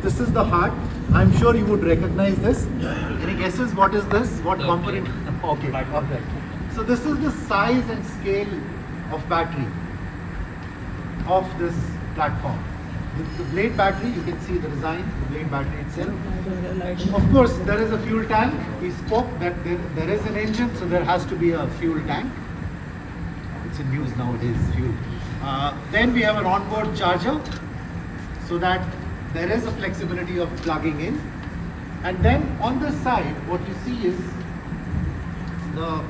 this is the heart. I'm sure you would recognize this. Any guesses? What is this? What component? Okay, okay. So this is the size and scale of battery of this platform. The blade battery, you can see the design, the blade battery itself. Of course, there is a fuel tank. We spoke that there is an engine, so there has to be a fuel tank. It's in use nowadays, fuel. Then we have an onboard charger, so that there is a flexibility of plugging in. And then on this side, what you see is the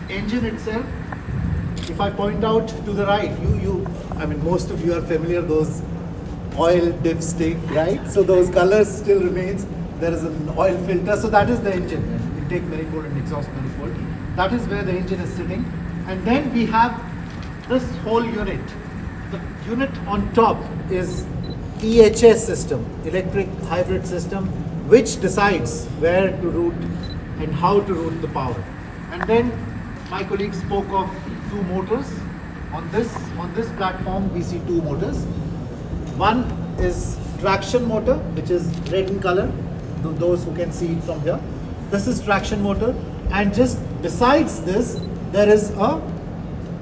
engine itself. If I point out to the right, I mean, most of you are familiar those oil dipstick, right? So those colors still remains. There is an oil filter, so that is the engine. Intake manifold and exhaust manifold. That is where the engine is sitting. And then we have this whole unit. The unit on top is EHS system, electric hybrid system, which decides where to route and how to route the power. And then my colleague spoke of two motors. On this platform, we see two motors. One is traction motor, which is red in color, those who can see it from here. This is traction motor, and just besides this, there is a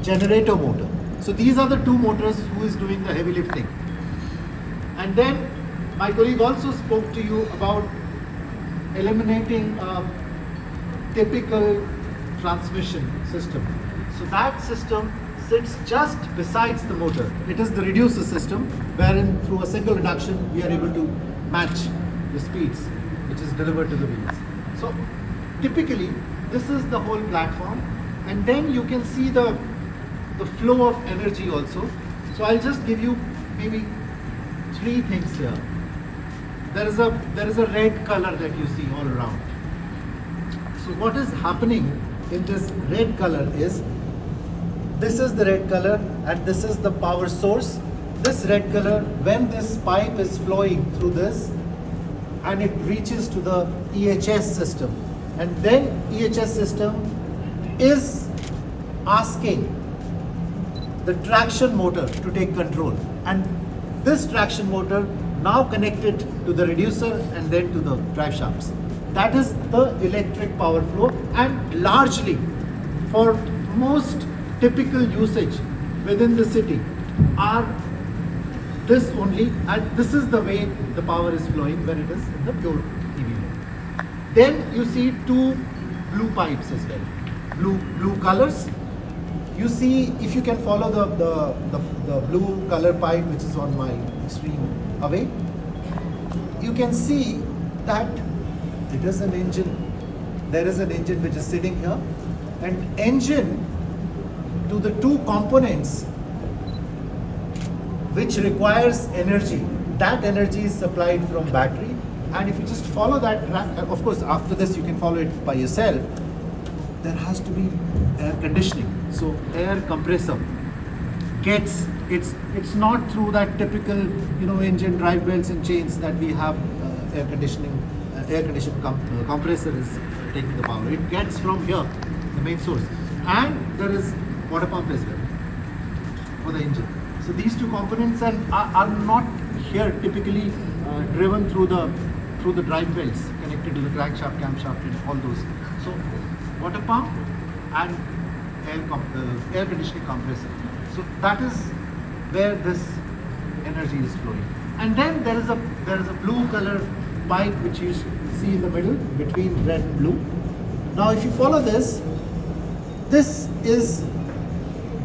generator motor. So these are the two motors who is doing the heavy lifting. And then my colleague also spoke to you about eliminating a typical transmission system. So that system sits just besides the motor. It is the reducer system, wherein through a single reduction we are able to match the speeds which is delivered to the wheels. So typically this is the whole platform, and then you can see the flow of energy also. So I'll just give you maybe three things here. There is a red color that you see all around. So what is happening in this red color is, this is the red color and this is the power source. This red color, when this pipe is flowing through this and it reaches to the EHS system, and then EHS system is asking the traction motor to take control, and this traction motor now connected to the reducer and then to the drive shafts. That is the electric power flow, and largely for most typical usage within the city are this only, and this is the way the power is flowing when it is in the pure EV mode. Then you see two blue pipes as well, blue colors. You see, if you can follow the blue color pipe which is on my extreme away, you can see that it is an engine. There is an engine which is sitting here, and engine to the two components which requires energy. That energy is supplied from battery, and if you just follow that, of course after this you can follow it by yourself, there has to be air conditioning. So air compressor gets, it's not through that typical engine drive belts and chains that we have air conditioning. Air conditioned compressor is taking the power. It gets from here, the main source, and there is water pump as well for the engine. So these two components are not here typically driven through the drive belts connected to the crankshaft, camshaft, and all those. So water pump and air conditioning compressor. So that is where this energy is flowing. And then there is a blue color pipe which you see in the middle between red and blue. Now if you follow this is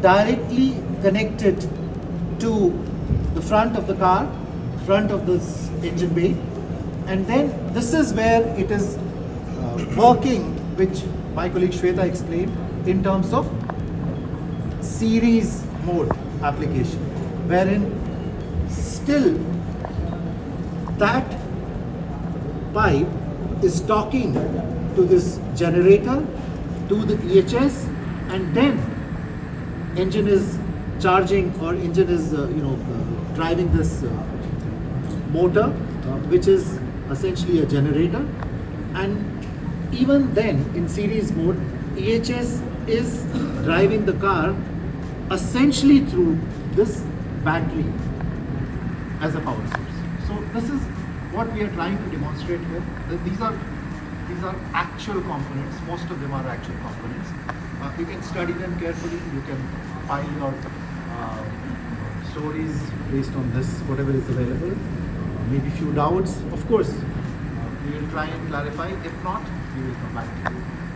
directly connected to the front of the car, front of this engine bay, and then this is where it is working, which my colleague Shweta explained, in terms of series mode application, wherein still that pipe is talking to this generator, to the EHS, and then engine is charging, or engine is driving this motor, which is essentially a generator. And even then in series mode, EHS is driving the car essentially through this battery as a power source. So this is what we are trying to demonstrate here, these are actual components. Most of them are actual components. You can study them carefully. You can file your stories based on this, whatever is available. Maybe few doubts. Of course, we will try and clarify. If not, we will come back to you.